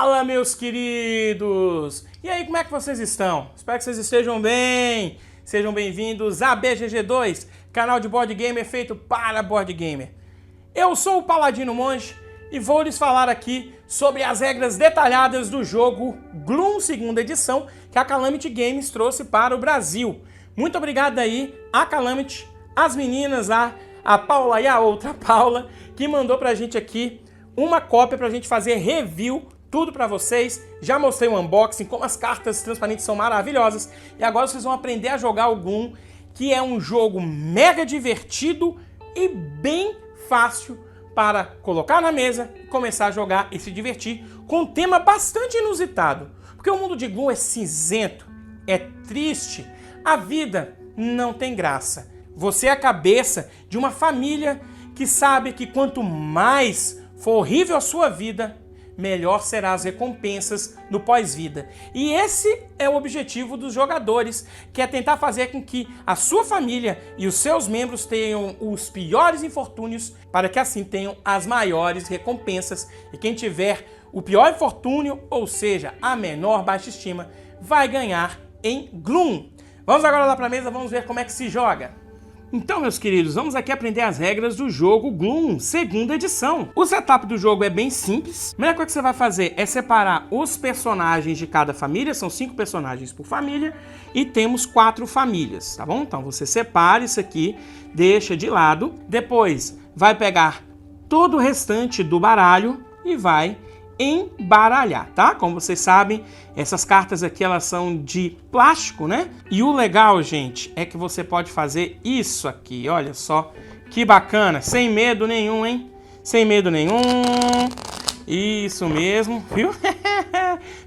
Fala, meus queridos! E aí, como é que vocês estão? Espero que vocês estejam bem. Sejam bem-vindos a BGG2, canal de board gamer feito para board gamer. Eu sou o Paladino Monge e vou lhes falar aqui sobre as regras detalhadas do jogo Gloom segunda edição que a Calamity Games trouxe para o Brasil. Muito obrigado aí a Calamity, as meninas lá, a Paula e a outra Paula, que mandou pra gente aqui uma cópia pra gente fazer review, tudo pra vocês. Já mostrei o unboxing, como as cartas transparentes são maravilhosas. E agora vocês vão aprender a jogar o Gloom, que é um jogo mega divertido e bem fácil para colocar na mesa e começar a jogar e se divertir com um tema bastante inusitado. Porque o mundo de Gloom é cinzento, é triste, a vida não tem graça. Você é a cabeça de uma família que sabe que quanto mais for horrível a sua vida, melhor serão as recompensas no pós-vida. E esse é o objetivo dos jogadores, que é tentar fazer com que a sua família e os seus membros tenham os piores infortúnios, para que assim tenham as maiores recompensas. E quem tiver o pior infortúnio, ou seja, a menor baixa estima, vai ganhar em Gloom. Vamos agora lá para a mesa, vamos ver como é que se joga. Então, meus queridos, vamos aqui aprender as regras do jogo Gloom, segunda edição. O setup do jogo é bem simples. A primeira coisa que você vai fazer é separar os personagens de cada família. São 5 personagens por família e temos 4 famílias, tá bom? Então, você separa isso aqui, deixa de lado. Depois, vai pegar todo o restante do baralho e vai embaralhar, tá? Como vocês sabem, essas cartas aqui, elas são de plástico, né? E o legal, gente, é que você pode fazer isso aqui, olha só, que bacana, sem medo nenhum, hein? Sem medo nenhum, isso mesmo, viu?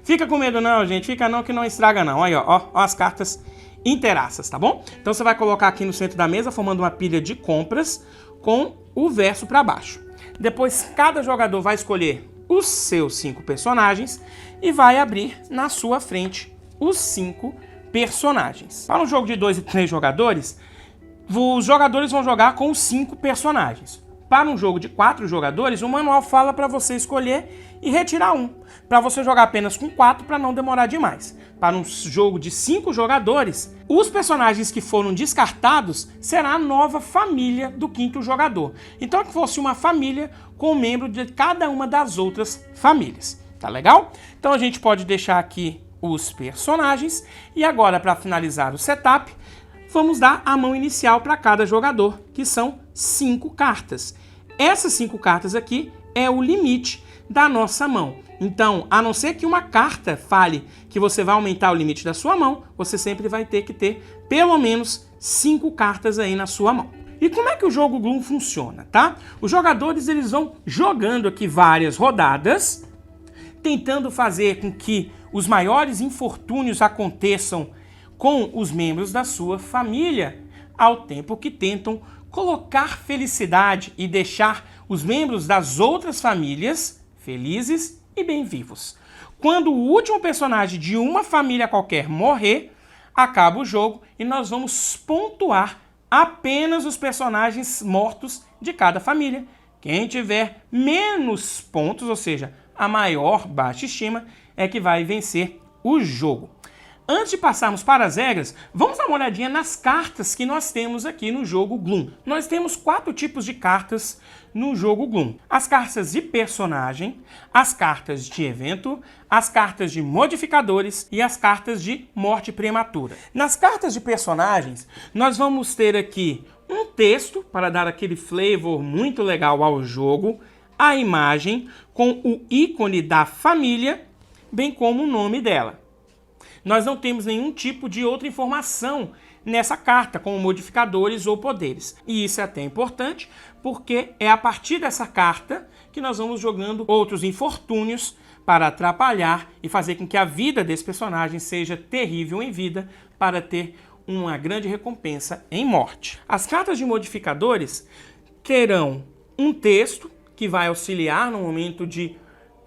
Fica com medo não, gente, fica não que não estraga não, aí ó as cartas inteiraças, tá bom? Então você vai colocar aqui no centro da mesa, formando uma pilha de compras com o verso para baixo. Depois, cada jogador vai escolher os seus 5 personagens e vai abrir na sua frente os 5 personagens. Para um jogo de 2 e 3 jogadores, os jogadores vão jogar com os 5 personagens. Para um jogo de 4 jogadores, o manual fala para você escolher e retirar um, para você jogar apenas com 4 para não demorar demais. Para um jogo de 5 jogadores, os personagens que foram descartados será a nova família do 5º jogador. Então é que fosse uma família com um membro de cada uma das outras famílias. Tá legal? Então a gente pode deixar aqui os personagens e agora, para finalizar o setup, vamos dar a mão inicial para cada jogador, que são 5 cartas. Essas 5 cartas aqui é o limite da nossa mão. Então, a não ser que uma carta fale que você vai aumentar o limite da sua mão, você sempre vai ter que ter pelo menos 5 cartas aí na sua mão. E como é que o jogo Gloom funciona, tá? Os jogadores, eles vão jogando aqui várias rodadas, tentando fazer com que os maiores infortúnios aconteçam com os membros da sua família, ao tempo que tentam colocar felicidade e deixar os membros das outras famílias felizes e bem vivos. Quando o último personagem de uma família qualquer morrer, acaba o jogo e nós vamos pontuar apenas os personagens mortos de cada família. Quem tiver menos pontos, ou seja, a maior baixa estima, é que vai vencer o jogo. Antes de passarmos para as regras, vamos dar uma olhadinha nas cartas que nós temos aqui no jogo Gloom. Nós temos 4 tipos de cartas no jogo Gloom. As cartas de personagem, as cartas de evento, as cartas de modificadores e as cartas de morte prematura. Nas cartas de personagens, nós vamos ter aqui um texto para dar aquele flavor muito legal ao jogo, a imagem com o ícone da família, bem como o nome dela. Nós não temos nenhum tipo de outra informação nessa carta, como modificadores ou poderes. E isso é até importante, porque é a partir dessa carta que nós vamos jogando outros infortúnios para atrapalhar e fazer com que a vida desse personagem seja terrível em vida, para ter uma grande recompensa em morte. As cartas de modificadores terão um texto que vai auxiliar no momento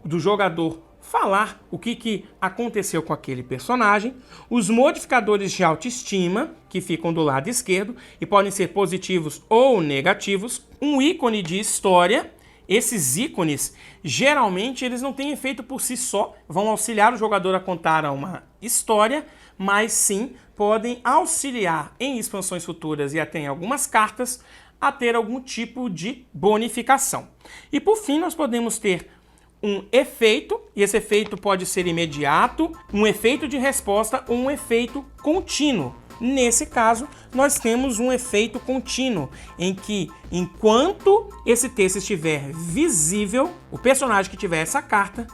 do jogador falar o que aconteceu com aquele personagem, os modificadores de autoestima, que ficam do lado esquerdo e podem ser positivos ou negativos, um ícone de história Esses ícones, geralmente, eles não têm efeito por si só, vão auxiliar o jogador a contar uma história, mas sim podem auxiliar em expansões futuras e até em algumas cartas a ter algum tipo de bonificação. E por fim, nós podemos ter um efeito, e esse efeito pode ser imediato, um efeito de resposta ou um efeito contínuo. Nesse caso, nós temos um efeito contínuo, em que, enquanto esse texto estiver visível, o personagem que tiver essa carta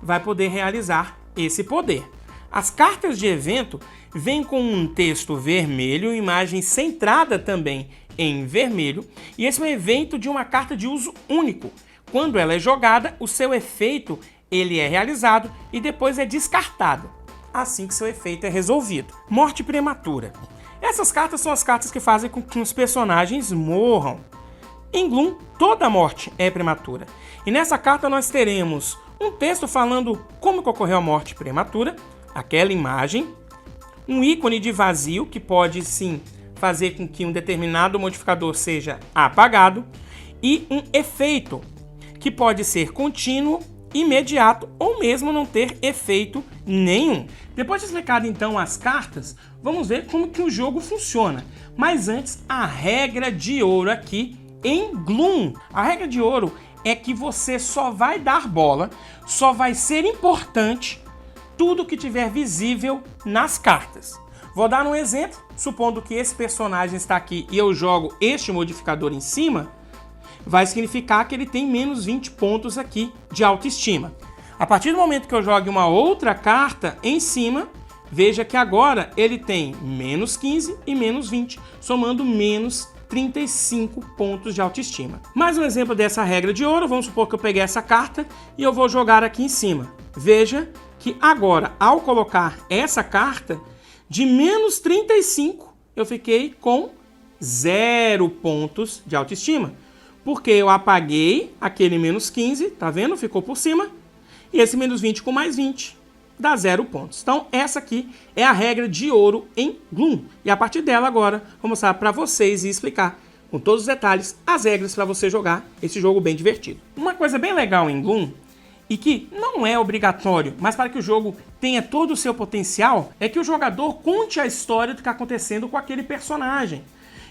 vai poder realizar esse poder. As cartas de evento vêm com um texto vermelho, imagem centrada também em vermelho, e esse é um evento de uma carta de uso único. Quando ela é jogada, o seu efeito ele é realizado e depois é descartado, assim que seu efeito é resolvido. Morte prematura. Essas cartas são as cartas que fazem com que os personagens morram. Em Gloom, toda morte é prematura. E nessa carta nós teremos um texto falando como que ocorreu a morte prematura, aquela imagem, um ícone de vazio que pode sim fazer com que um determinado modificador seja apagado e um efeito que pode ser contínuo, imediato ou mesmo não ter efeito nenhum. Depois de explicado então as cartas, vamos ver como que o jogo funciona. Mas antes, a regra de ouro aqui em Gloom. A regra de ouro é que você só vai dar bola, só vai ser importante tudo que tiver visível nas cartas. Vou dar um exemplo, supondo que esse personagem está aqui e eu jogo este modificador em cima, vai significar que ele tem menos 20 pontos aqui de autoestima. A partir do momento que eu jogue uma outra carta em cima, veja que agora ele tem menos 15 e menos 20, somando menos 35 pontos de autoestima. Mais um exemplo dessa regra de ouro, vamos supor que eu peguei essa carta e eu vou jogar aqui em cima. Veja que agora, ao colocar essa carta, de menos 35, eu fiquei com 0 pontos de autoestima. Porque eu apaguei aquele menos 15, tá vendo? Ficou por cima. E esse menos 20 com mais 20 dá 0 pontos. Então essa aqui é a regra de ouro em Gloom. E a partir dela agora, vou mostrar para vocês e explicar com todos os detalhes as regras para você jogar esse jogo bem divertido. Uma coisa bem legal em Gloom, e que não é obrigatório, mas para que o jogo tenha todo o seu potencial, é que o jogador conte a história do que está acontecendo com aquele personagem.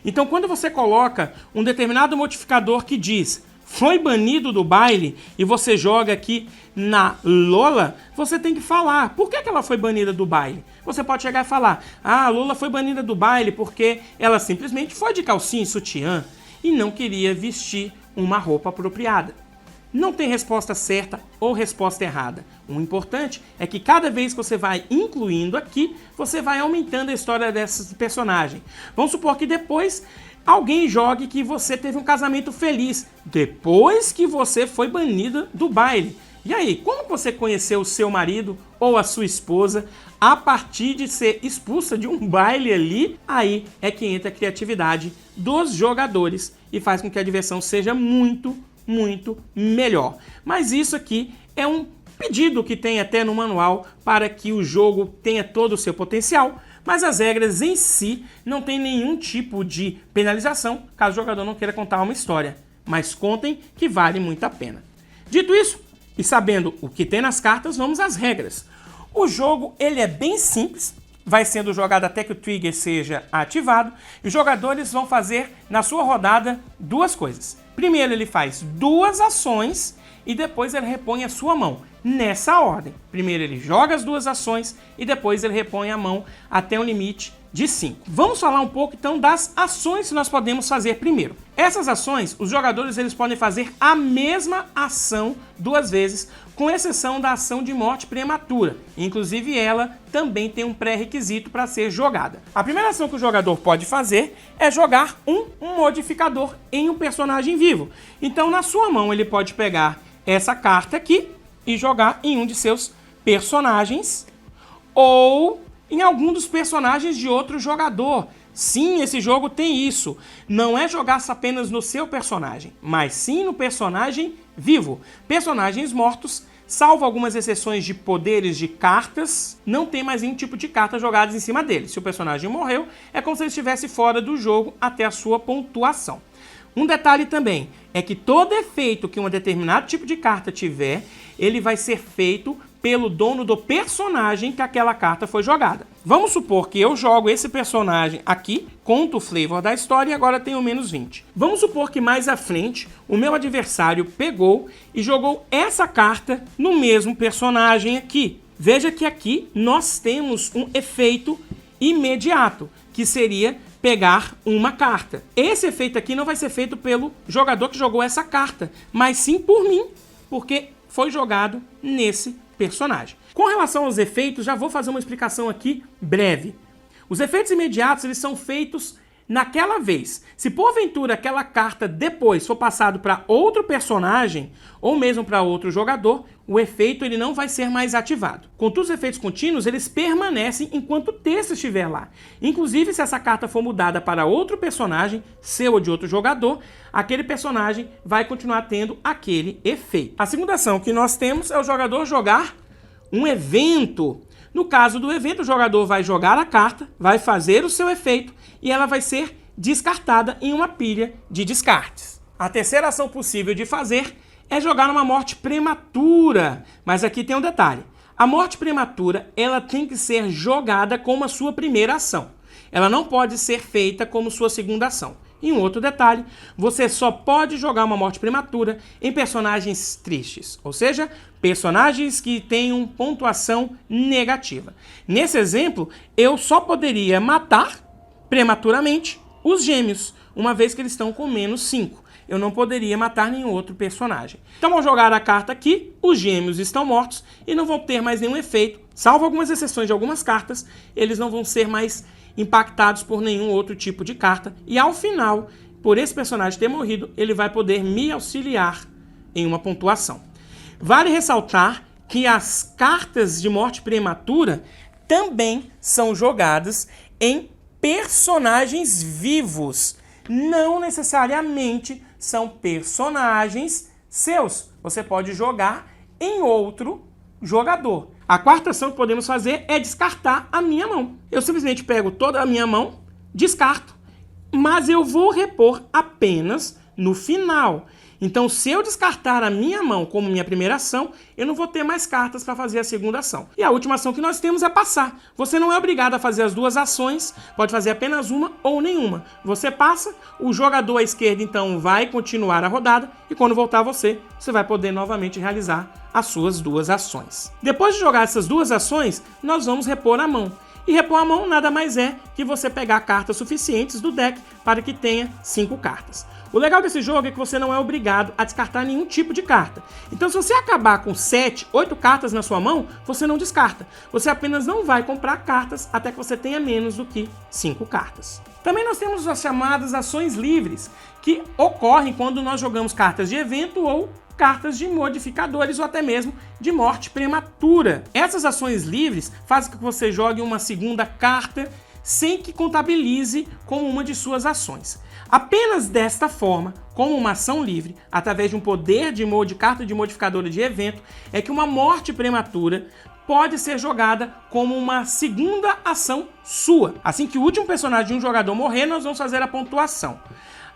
Então, quando você coloca um determinado modificador que diz foi banido do baile e você joga aqui na Lola, você tem que falar por que ela foi banida do baile. Você pode chegar e falar, a Lola foi banida do baile porque ela simplesmente foi de calcinha e sutiã e não queria vestir uma roupa apropriada. Não tem resposta certa ou resposta errada. O importante é que cada vez que você vai incluindo aqui, você vai aumentando a história desse personagem. Vamos supor que depois alguém jogue que você teve um casamento feliz, depois que você foi banida do baile. E aí, como você conheceu o seu marido ou a sua esposa a partir de ser expulsa de um baile ali? Aí é que entra a criatividade dos jogadores e faz com que a diversão seja muito melhor. Mas isso aqui é um pedido que tem até no manual para que o jogo tenha todo o seu potencial, mas as regras em si não tem nenhum tipo de penalização caso o jogador não queira contar uma história, mas contem que vale muito a pena. Dito isso, e sabendo o que tem nas cartas, vamos às regras. O jogo ele é bem simples, vai sendo jogado até que o trigger seja ativado, e os jogadores vão fazer na sua rodada duas coisas. Primeiro ele faz duas ações e depois ele repõe a sua mão, nessa ordem. Primeiro ele joga as duas ações e depois ele repõe a mão até um limite de 5. Vamos falar um pouco então das ações que nós podemos fazer primeiro. Essas ações, os jogadores eles podem fazer a mesma ação duas vezes, com exceção da ação de morte prematura. Inclusive ela também tem um pré-requisito para ser jogada. A primeira ação que o jogador pode fazer é jogar um modificador em um personagem vivo. Então na sua mão ele pode pegar essa carta aqui e jogar em um de seus personagens ou em algum dos personagens de outro jogador. Sim, esse jogo tem isso. Não é jogar apenas no seu personagem, mas sim no personagem vivo. Personagens mortos, salvo algumas exceções de poderes de cartas, não tem mais nenhum tipo de carta jogadas em cima dele. Se o personagem morreu, é como se ele estivesse fora do jogo até a sua pontuação. Um detalhe também é que todo efeito que um determinado tipo de carta tiver, ele vai ser feito pelo dono do personagem que aquela carta foi jogada. Vamos supor que eu jogo esse personagem aqui, conto o flavor da história e agora tenho menos 20. Vamos supor que mais à frente o meu adversário pegou e jogou essa carta no mesmo personagem aqui. Veja que aqui nós temos um efeito imediato, que seria pegar uma carta. Esse efeito aqui não vai ser feito pelo jogador que jogou essa carta, mas sim por mim, porque foi jogado nesse personagem. Com relação aos efeitos, já vou fazer uma explicação aqui breve. Os efeitos imediatos, eles são feitos naquela vez. Se porventura aquela carta depois for passado para outro personagem ou mesmo para outro jogador, o efeito ele não vai ser mais ativado. Contudo, os efeitos contínuos eles permanecem enquanto o texto estiver lá. Inclusive, se essa carta for mudada para outro personagem, seu ou de outro jogador, aquele personagem vai continuar tendo aquele efeito. A segunda ação que nós temos é o jogador jogar um evento. No caso do evento, o jogador vai jogar a carta, vai fazer o seu efeito e ela vai ser descartada em uma pilha de descartes. A terceira ação possível de fazer é jogar uma morte prematura. Mas aqui tem um detalhe. A morte prematura ela tem que ser jogada como a sua primeira ação. Ela não pode ser feita como sua segunda ação. E um outro detalhe, você só pode jogar uma morte prematura em personagens tristes, ou seja, personagens que tenham pontuação negativa. Nesse exemplo, eu só poderia matar prematuramente os gêmeos, uma vez que eles estão com menos 5. Eu não poderia matar nenhum outro personagem. Então, ao jogar a carta aqui, os gêmeos estão mortos e não vão ter mais nenhum efeito, salvo algumas exceções de algumas cartas, eles não vão ser mais impactados por nenhum outro tipo de carta. E ao final, por esse personagem ter morrido, ele vai poder me auxiliar em uma pontuação. Vale ressaltar que as cartas de morte prematura também são jogadas em personagens vivos. Não necessariamente são personagens seus. Você pode jogar em outro jogador. A quarta ação que podemos fazer é descartar a minha mão. Eu simplesmente pego toda a minha mão, descarto, mas eu vou repor apenas no final. Então, se eu descartar a minha mão como minha primeira ação, eu não vou ter mais cartas para fazer a segunda ação. E a última ação que nós temos é passar. Você não é obrigado a fazer as duas ações, pode fazer apenas uma ou nenhuma. Você passa, o jogador à esquerda então vai continuar a rodada e quando voltar você vai poder novamente realizar as suas duas ações. Depois de jogar essas duas ações, nós vamos repor a mão. E repor a mão nada mais é que você pegar cartas suficientes do deck para que tenha 5 cartas. O legal desse jogo é que você não é obrigado a descartar nenhum tipo de carta. Então, se você acabar com 7, 8 cartas na sua mão, você não descarta. Você apenas não vai comprar cartas até que você tenha menos do que 5 cartas. Também nós temos as chamadas ações livres, que ocorrem quando nós jogamos cartas de evento ou cartas de modificadores ou até mesmo de morte prematura. Essas ações livres fazem com que você jogue uma segunda carta sem que contabilize como uma de suas ações. Apenas desta forma, como uma ação livre, através de um poder de carta de modificadora de evento, é que uma morte prematura pode ser jogada como uma segunda ação sua. Assim que o último personagem de um jogador morrer, nós vamos fazer a pontuação.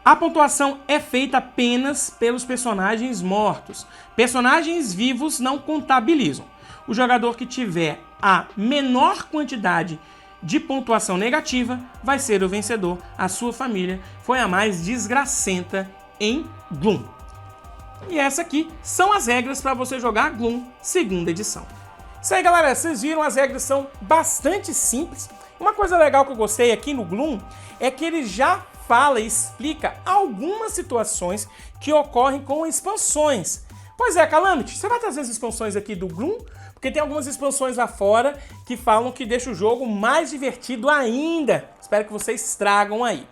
A pontuação é feita apenas pelos personagens mortos. Personagens vivos não contabilizam. O jogador que tiver a menor quantidade de pontuação negativa vai ser o vencedor. A sua família foi a mais desgracenta em Gloom. E essa aqui são as regras para você jogar Gloom segunda edição. Isso aí, galera, vocês viram, as regras são bastante simples. Uma coisa legal que eu gostei aqui no Gloom é que ele já fala e explica algumas situações que ocorrem com expansões. Pois é, Calamity, você vai trazer as expansões aqui do Gloom? Porque tem algumas expansões lá fora que falam que deixa o jogo mais divertido ainda. Espero que vocês tragam aí.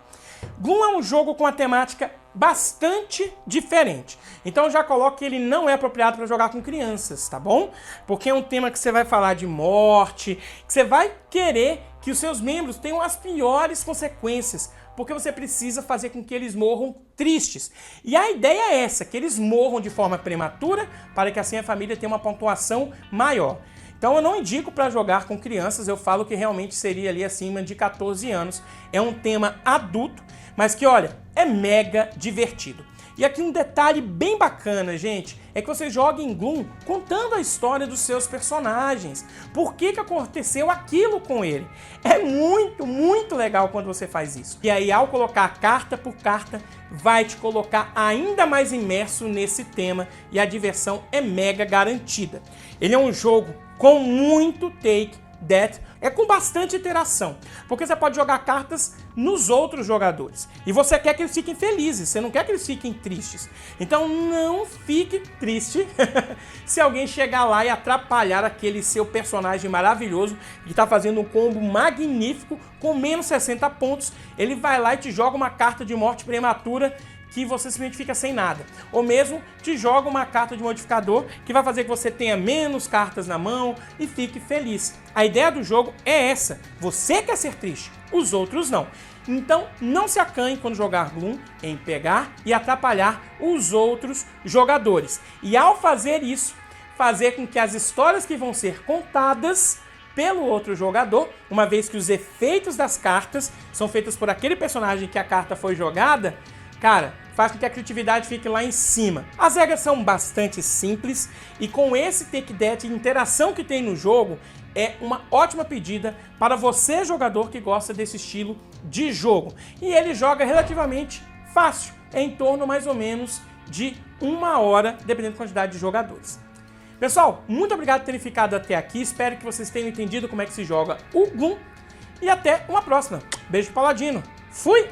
Gloom é um jogo com uma temática bastante diferente. Então eu já coloco que ele não é apropriado para jogar com crianças, tá bom? Porque é um tema que você vai falar de morte, que você vai querer que os seus membros tenham as piores consequências, porque você precisa fazer com que eles morram tristes. E a ideia é essa, que eles morram de forma prematura, para que assim a família tenha uma pontuação maior. Então eu não indico para jogar com crianças, eu falo que realmente seria ali acima de 14 anos. É um tema adulto, mas que, olha, é mega divertido. E aqui um detalhe bem bacana, gente, é que você joga em Gloom contando a história dos seus personagens. Por que aconteceu aquilo com ele? É muito, muito legal quando você faz isso. E aí, ao colocar carta por carta, vai te colocar ainda mais imerso nesse tema e a diversão é mega garantida. Ele é um jogo com muito take that, é com bastante interação, porque você pode jogar cartas nos outros jogadores e você quer que eles fiquem felizes, você não quer que eles fiquem tristes. Então não fique triste se alguém chegar lá e atrapalhar aquele seu personagem maravilhoso que está fazendo um combo magnífico com menos 60 pontos. Ele vai lá e te joga uma carta de morte prematura que você simplesmente fica sem nada. Ou mesmo te joga uma carta de modificador que vai fazer que você tenha menos cartas na mão e fique feliz. A ideia do jogo é essa. Você quer ser triste, os outros não. Então não se acanhe quando jogar Gloom em pegar e atrapalhar os outros jogadores. E ao fazer isso, fazer com que as histórias que vão ser contadas pelo outro jogador, uma vez que os efeitos das cartas são feitos por aquele personagem que a carta foi jogada, cara, faz com que a criatividade fique lá em cima. As regras são bastante simples e com esse take that e interação que tem no jogo, é uma ótima pedida para você, jogador que gosta desse estilo de jogo. E ele joga relativamente fácil, é em torno mais ou menos de 1 hora, dependendo da quantidade de jogadores. Pessoal, muito obrigado por terem ficado até aqui, espero que vocês tenham entendido como é que se joga o Gloom e até uma próxima. Beijo Paladino, fui!